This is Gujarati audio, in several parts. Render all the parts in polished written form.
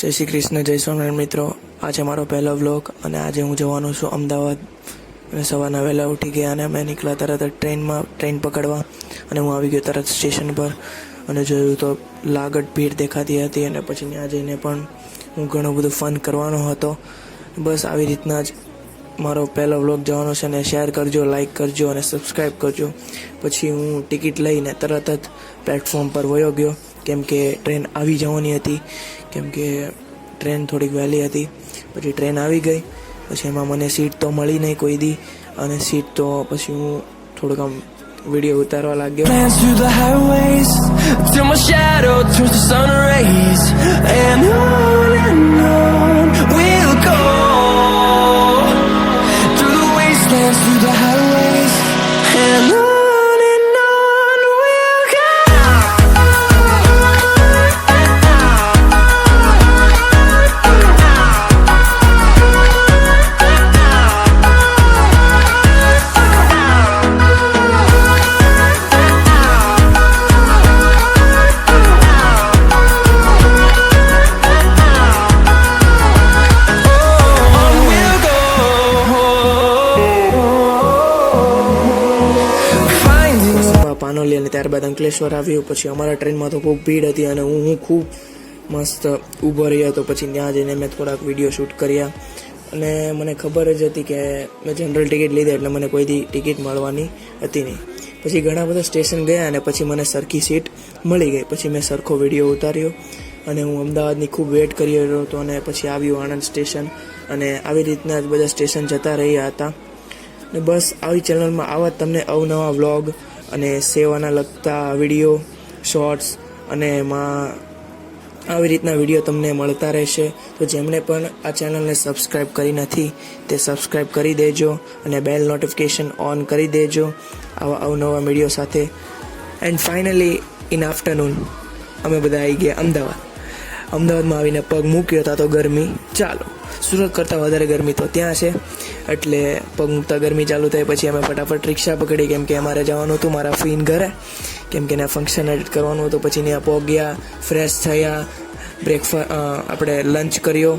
જય શ્રી કૃષ્ણ, જય સ્વામિનારાયણ મિત્રો. આજે મારો પહેલો વ્લોગ અને આજે હું જવાનો છું અમદાવાદ. અને સવારના વહેલા ઉઠી ગયા અને અમે નીકળ્યા તરત જ ટ્રેન પકડવા અને હું આવી ગયો તરત સ્ટેશન પર અને જોયું તો લાગટ ભીડ દેખાતી હતી અને પછી ત્યાં જઈને પણ હું ઘણું બધું ફન કરવાનો હતો. બસ આવી રીતના જ મારો પહેલો વ્લોગ જવાનો છે અને શેર કરજો, લાઈક કરજો અને સબસ્ક્રાઈબ કરજો. પછી હું ટિકિટ લઈને તરત જ પ્લેટફોર્મ પર વયો ગયો કેમ કે ટ્રેન આવી જવાની હતી, કેમ કે ટ્રેન થોડીક વહેલી હતી. પછી ટ્રેન આવી ગઈ, પછી એમાં મને સીટ તો મળી નહીં કોઈ દી અને સીટ તો પછી હું થોડુંક આમ વિડીયો ઉતારવા લાગ્યો. પાનોલી અને ત્યારબાદ અંકલેશ્વર આવ્યું. પછી અમારા ટ્રેનમાં તો ખૂબ ભીડ હતી અને હું ખૂબ મસ્ત ઊભો રહ્યો હતો. પછી ત્યાં જઈને મેં થોડાક વિડીયો શૂટ કર્યા અને મને ખબર જ હતી કે મેં જનરલ ટિકિટ લીધી એટલે મને કોઈ દી ટિકિટ મળવાની હતી નહીં. પછી ઘણા બધા સ્ટેશન ગયા અને પછી મને સરખી સીટ મળી ગઈ. પછી મેં સરખો વિડીયો ઉતાર્યો અને હું અમદાવાદની ખૂબ વેટ કરી રહ્યો હતો અને પછી આવ્યું આણંદ સ્ટેશન અને આવી રીતના જ બધા સ્ટેશન જતા રહ્યા હતા. અને બસ આવી ચેનલમાં આવા તમને અવનવા વ્લોગ અને સેવાના લગતા વિડીયો, શોર્ટ્સ અને એમાં આવી રીતના વિડીયો તમને મળતા રહેશે. તો જેમણે પણ આ ચેનલને સબસ્ક્રાઈબ કરી નથી તે સબસ્ક્રાઈબ કરી દેજો અને બેલ નોટિફિકેશન ઓન કરી દેજો આવા અવનવા વિડીયો સાથે. એન્ડ ફાઇનલી ઇન આફ્ટરનૂન અમે બધા આવી ગયા અમદાવાદ. અમદાવાદમાં આવીને પગ મૂક્યો હતા તો ગરમી ચાલો. સુરત કરતાં વધારે ગરમી તો ત્યાં છે એટલે પગ મૂકતા ગરમી ચાલુ થાય. પછી અમે ફટાફટ રિક્ષા પકડી કેમ કે અમારે જવાનું હતું મારા ફીન ઘરે, કેમ કે ત્યાં ફંક્શન એડિટ કરવાનું હતું. પછી ત્યાં પહોંચ્યા, ફ્રેશ થયા, બ્રેકફાસ્ટ આપણે લંચ કર્યો.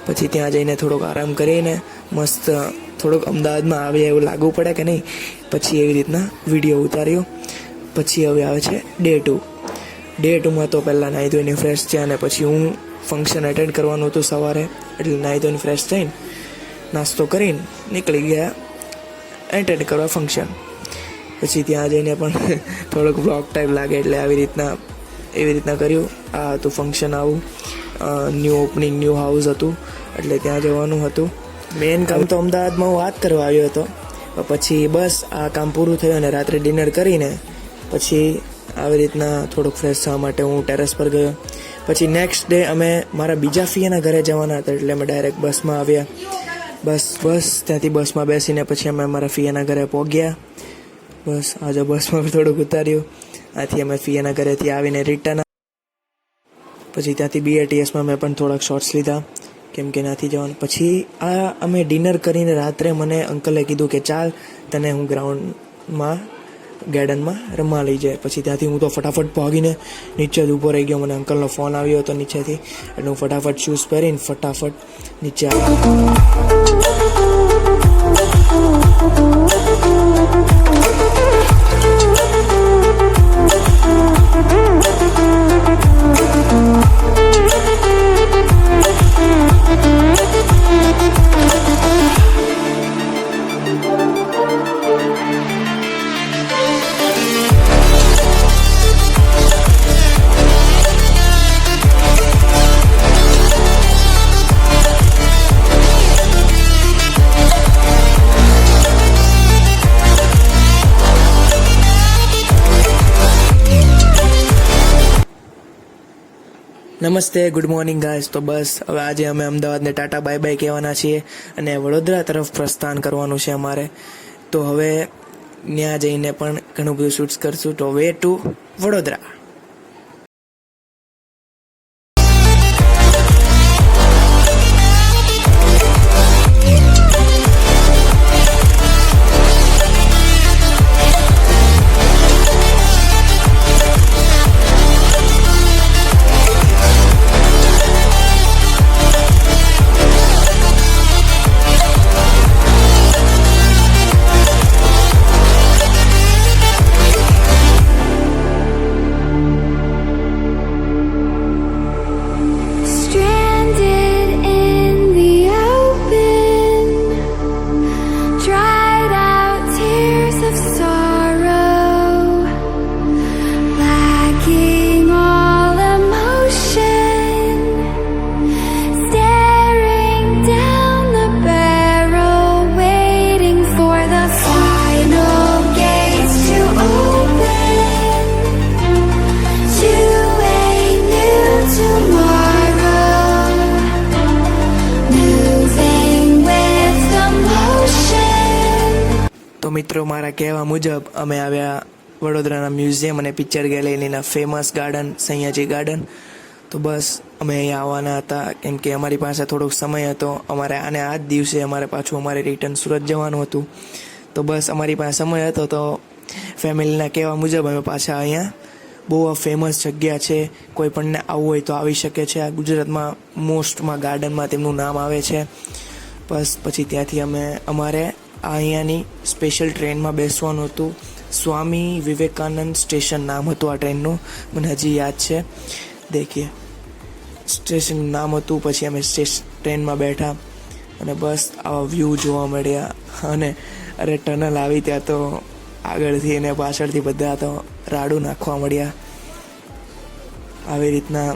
પછી ત્યાં જઈને થોડોક આરામ કરીને મસ્ત થોડોક અમદાવાદમાં આવ્યા એવું લાગવું પડે કે નહીં. પછી એવી રીતના વિડીયો ઉતાર્યો. પછી હવે આવે છે ડે 2માં તો પહેલાં નાહી ધોઈને ફ્રેશ થયા અને પછી હું ફંક્શન એટેન્ડ કરવાનું હતું સવારે એટલે નાહી ધોઈને ફ્રેશ થઈને નાસ્તો કરીને નીકળી ગયા એટેન્ડ કરવા ફંક્શન. પછી ત્યાં જઈને પણ થોડોક બ્લોગ ટાઈપ લાગે એટલે એવી રીતના કર્યું. આ હતું ફંક્શન, આવું ન્યૂ ઓપનિંગ ન્યૂ હાઉસ હતું એટલે ત્યાં જવાનું હતું. મેઇન કામ તો અમદાવાદમાં હું વાત કરવા આવ્યો હતો. પછી બસ આ કામ પૂરું થયું અને રાત્રે ડિનર કરીને પછી આવી રીતના થોડુંક ફ્રેશ થવા માટે હું ટેરેસ પર ગયો. પછી નેક્સ્ટ ડે અમે મારા બીજા ફીયાના ઘરે જવાના હતા એટલે અમે ડાયરેક્ટ બસમાં આવ્યા. બસ ત્યાંથી બસમાં બેસીને પછી અમે અમારા ફીયાના ઘરે પહોંચ્યા. બસ આજે બસમાં થોડુંક ઉતાર્યું. આથી અમે ફીયાના ઘરેથી આવીને રિટર્ન. પછી ત્યાંથી BATSમાં મેં પણ થોડાક શોર્ટ્સ લીધા કેમ કે ત્યાંથી જવાનું. પછી આ અમે ડિનર કરીને રાત્રે મને અંકલે કીધું કે ચાલ તને હું ગ્રાઉન્ડમાં ગાર્ડનમાં રમવા લઈ જાય. પછી ત્યાંથી હું તો ફટાફટ ભાગીને નીચે જ ઊભો રહી ગયો. મને અંકલનો ફોન આવ્યો હતો નીચેથી એટલે હું ફટાફટ શૂઝ પહેરીને ફટાફટ નીચે આવ્યો. નમસ્તે, ગુડ મોર્નિંગ ગાઈસ. તો બસ હવે આજે અમે અમદાવાદને ટાટા બાય બાય કહેવાના છીએ અને વડોદરા તરફ પ્રસ્થાન કરવાનું છે અમારે. તો હવે ત્યાં જઈને પણ ઘણું બધું શૂટ્સ કરશું. તો વે ટુ વડોદરા. મિત્રો, મારા કહેવા મુજબ અમે આવ્યા વડોદરાના મ્યુઝિયમ અને picture ગેલેરીના famous garden Sayaji garden. તો બસ અમે અહીંયા આવવાના હતા કેમ કે અમારી પાસે થોડોક સમય હતો. અમારે આને આ જ દિવસે પાછું અમારે રિટર્ન સુરત જવાનું હતું. તો બસ અમારી પાસે સમય હતો તો ફેમિલીના કહેવા મુજબ અમે પાછા અહીંયા. બહુ ફેમસ જગ્યા છે, કોઈ પણને આવવું હોય તો આવી શકે છે. આ ગુજરાતમાં મોસ્ટમાં ગાર્ડનમાં તેમનું નામ આવે છે. બસ પછી ત્યાંથી અમારે અહીંયાની સ્પેશિયલ ટ્રેનમાં બેસવાનું હતું. સ્વામી વિવેકાનંદ સ્ટેશન નામ હતું આ ટ્રેનનું, મને હજી યાદ છે. દેખીએ સ્ટેશનનું નામ હતું. પછી અમે ટ્રેનમાં બેઠા અને બસ આવા વ્યૂ જોવા મળ્યા. અને અરે ટનલ આવી ત્યાં તો આગળથી અને પાછળથી બધા તો રાડું નાખવા મળ્યા. આવી રીતના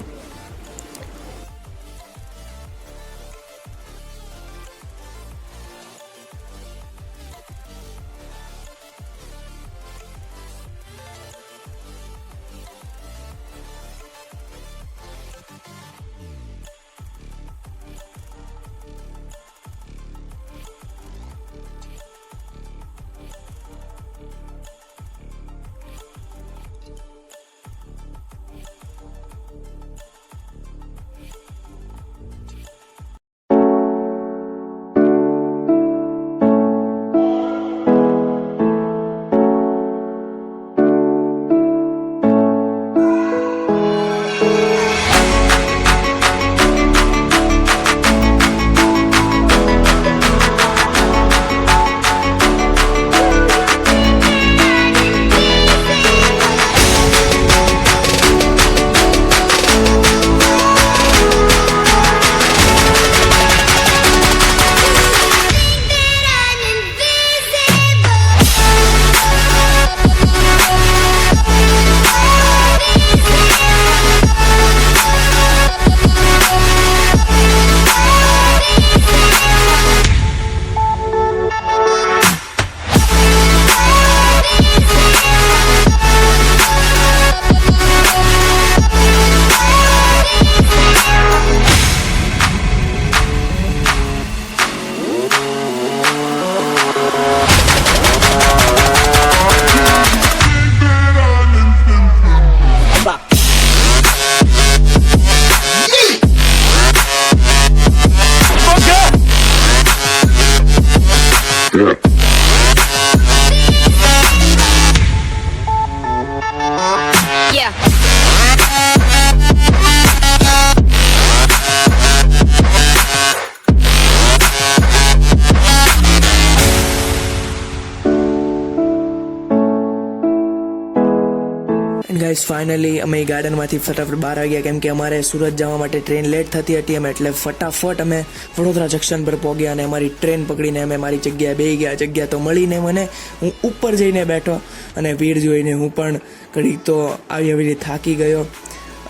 ગાઈસ ફાઇનલી અમે એ ગાર્ડનમાંથી ફટાફટ બહાર આવી ગયા કેમ કે અમારે સુરત જવા માટે ટ્રેન લેટ થતી હતી. અમે એટલે ફટાફટ અમે વડોદરા જંકશન પર પહોંચ્યા અને અમારી ટ્રેન પકડીને અમે મારી જગ્યાએ બેસી ગયા. જગ્યા તો મળીને મને, હું ઉપર જઈને બેઠો અને ભીડ જોઈને હું પણ ઘડીક તો આવી થાકી ગયો.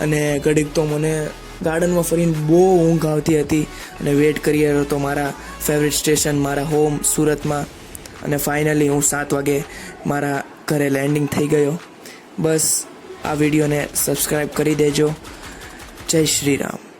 અને ઘડીક તો મને ગાર્ડનમાં ફરીને બહુ ઊંઘ આવતી હતી અને વેઇટ કરી રહ્યો હતો મારા ફેવરેટ સ્ટેશન, મારા હોમ સુરતમાં. અને ફાઇનલી હું 7 વાગે મારા ઘરે લેન્ડિંગ થઈ ગયો. બસ આ વિડીયોને સબસ્ક્રાઈબ કરી દેજો. જય શ્રી રામ.